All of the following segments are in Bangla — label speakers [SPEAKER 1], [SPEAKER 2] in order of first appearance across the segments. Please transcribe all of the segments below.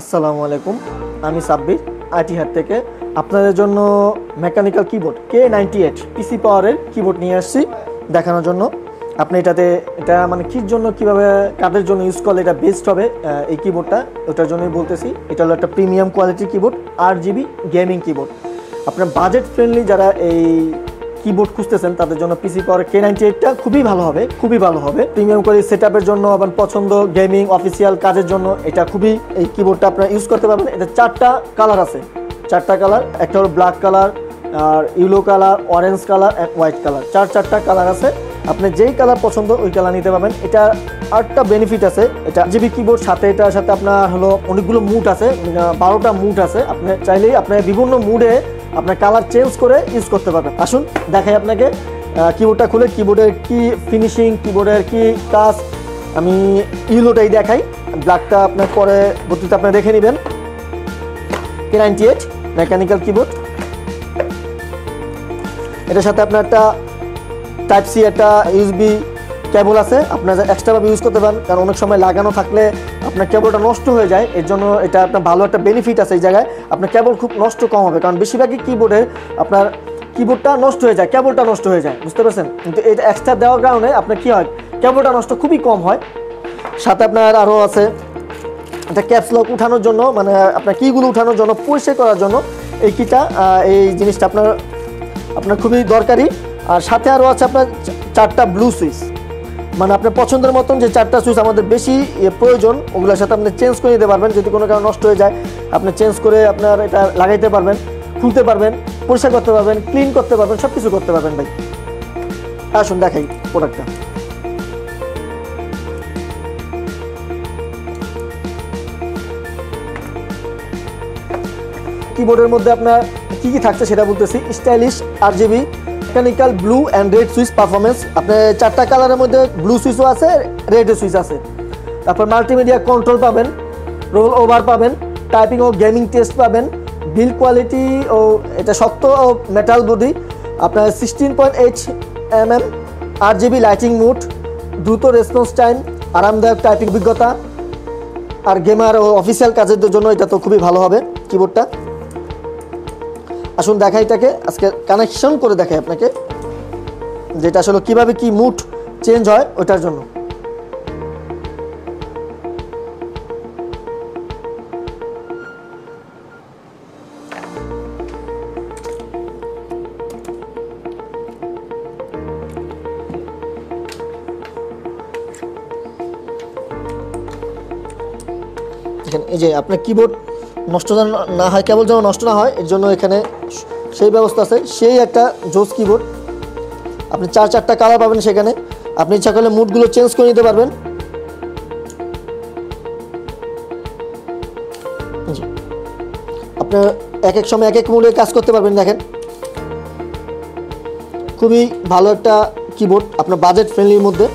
[SPEAKER 1] আসসালামু আলাইকুম, আমি সাব্বির আইটি হাট থেকে আপনাদের জন্য মেকানিক্যাল কিবোর্ড K98 পিসি পাওয়ারের কিবোর্ড নিয়ে আসছি দেখানোর জন্য। আপনি এটা মানে কির জন্য, কিভাবে কাদের জন্য ইউজ করলে এটা বেস্ট হবে এই কিবোর্ডটা, ওটার জন্যই বলতেছি। এটা হলো একটা প্রিমিয়াম কোয়ালিটির কিবোর্ড, 8GB গেমিং কিবোর্ড। আপনার বাজেট ফ্রেন্ডলি যারা এই কিবোর্ড খুঁজতেছেন তাদের জন্য পিসি পাওয়ার K98টা খুবই ভালো হবে, খুবই ভালো হবে। প্রিমিয়াম করে সেটআপের জন্য, আবার পছন্দ গেমিং অফিসিয়াল কাজের জন্য এটা খুবই, এই কিবোর্ডটা আপনারা ইউজ করতে পারবেন। এটা 4টা কালার আছে, 4টা কালার। একটা হলো ব্ল্যাক কালার, আর yellow colour, orange colour and white colour. চারটা কালার আছে। আপনি যেই কালার পছন্দ ওই কালার নিতে পারবেন। এটা আরেকটা বেনিফিট আছে, এটা জিবি কিবোর্ড সাথে, এটার সাথে আপনার হলো অনেকগুলো মুড আছে, 12টা মুড আছে। আপনি চাইলেই আপনার বিভিন্ন মুডে আপনার কালার চেঞ্জ করে ইউজ করতে পারবেন। আসুন দেখাই আপনাকে কিবোর্ডটা খুলে, কিবোর্ডের কি ফিনিশিং, কিবোর্ডের কি কাজ। আমি ইয়েলোটাই দেখাই, ব্ল্যাকটা আপনার পরে বর্তিতে আপনি দেখে নেবেন। K98 mechanical keyboard. এটার সাথে আপনার একটা টাইপ সি একটা ইউএসবি কেবল আছে, আপনার এক্সট্রাভাবে ইউজ করতে পারেন, কারণ অনেক সময় লাগানো থাকলে আপনার কেবলটা নষ্ট হয়ে যায়। এর জন্য এটা আপনার ভালো একটা বেনিফিট আছে এই জায়গায়। আপনার কেবল খুব নষ্ট কম হবে, কারণ বেশিরভাগই কিবোর্ডে আপনার কিবোর্ডটা নষ্ট হয়ে যায়, কেবলটা নষ্ট হয়ে যায়, বুঝতে পারছেন? কিন্তু এটা এক্সট্রা দেওয়ার কারণে আপনার কী হয়, কেবলটা নষ্ট খুবই কম হয়। সাথে আপনার আরও আছে এটা ক্যাপস লক উঠানোর জন্য, মানে আপনার কিগুলো উঠানোর জন্য, পরিষ্কার করার জন্য এই কিটা, এই জিনিসটা আপনার খুবই দরকারি। আর সাথে আরও আছে আপনার 4টা ব্লু সুইচ, মানে আপনার পছন্দের মতন যে 4টা সুইচ আমাদের বেশি প্রয়োজন, ওগুলোর সাথে আপনি চেঞ্জ করে নিতে পারবেন। যদি কোনো কারণে নষ্ট হয়ে যায় আপনি চেঞ্জ করে আপনার এটা লাগাইতে পারবেন, খুলতে পারবেন, পরিষ্কার করতে পারবেন, ক্লিন করতে পারবেন, সব কিছু করতে পারবেন ভাই। আসুন দেখাই প্রোডাক্টটা। কিবোর্ডের মধ্যে আপনার কি কি থাকছে সেটা বলতেছি। Stylish RGB mechanical blue and red switch performance. আপনার 4টা কালারের মধ্যে ব্লু সুইচও আছে, রেড সুইচ আছে। তারপর মাল্টিমিডিয়া কন্ট্রোল পাবেন, রোল ওভার পাবেন, টাইপিং ও গেমিং টেস্ট পাবেন, বিল্ড কোয়ালিটি ও এটা শক্ত ও মেটাল বডি। আপনার 16.8 mm RGB লাইটিং মুড, দ্রুত রেসপন্স টাইম, আরামদায়ক টাইপিং অভিজ্ঞতা। আর গেমার ও অফিসিয়াল কাজের জন্য এটা তো খুবই ভালো হবে কিবোর্ডটা। আসুন দেখাই, এটাকে আজকে কানেকশন করে দেখাই আপনাকে, যেটা আসলে কিভাবে কি মুড চেঞ্জ হয় ওটার জন্য। এই যে আপনার কিবোর্ড নষ্ট না হয়, কেবল যেন নষ্ট না হয়, এর জন্য এখানে সেই ব্যবস্থা আছে। সেই একটা জোস কিবোর্ড, আপনি 4টা কালার পাবেন সেখানে। আপনি ইচ্ছা করলে মুডগুলো চেঞ্জ করে নিতে পারবেন। আপনার এক এক সময় এক এক মুডে কাজ করতে পারবেন। দেখেন খুবই ভালো একটা কিবোর্ড, আপনার বাজেট ফ্রেন্ডলির মধ্যে।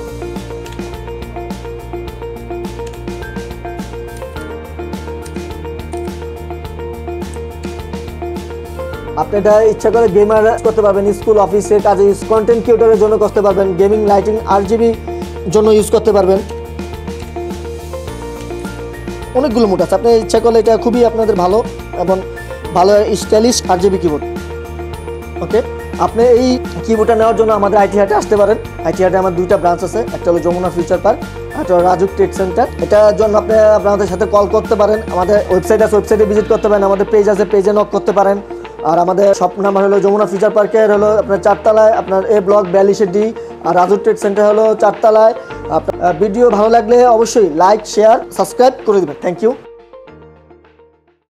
[SPEAKER 1] আপনি এটা ইচ্ছা করে গেমার করতে পারবেন, স্কুল অফিসের কাজে, কন্টেন্ট ক্রিয়েটরের জন্য করতে পারবেন, গেমিং লাইটিং RGB জন্য ইউজ করতে পারবেন। অনেকগুলো মুড আছে, আপনি ইচ্ছা করলে এটা খুবই আপনাদের ভালো এবং ভালো স্টাইলিশ RGB কিবোর্ড। ওকে, আপনি এই কিবোর্ডটা নেওয়ার জন্য আমাদের আইটি হাটে আসতে পারেন। আইটি হাটে আমার 2টা ব্রাঞ্চ আছে, একটা হলো যমুনা ফিউচার পার্ক, একটা হলো রাজুক ট্রেড সেন্টার। এটার জন্য আপনি আপনাদের সাথে কল করতে পারেন, আমাদের ওয়েবসাইট আছে, ওয়েবসাইটে ভিজিট করতে পারেন, আমাদের পেজ আছে, পেজে নক করতে পারেন। আর আমাদের শপ নাম্বার হলো যমুনা ফিউচার পার্কের হলো আপনার 4 তলায়, আপনার A ব্লক 42D। আর রাজু ট্রেড সেন্টার হলো 4 তলায়। আপনার ভিডিও ভালো লাগলে অবশ্যই লাইক, শেয়ার, সাবস্ক্রাইব করে দেবেন। Thank you.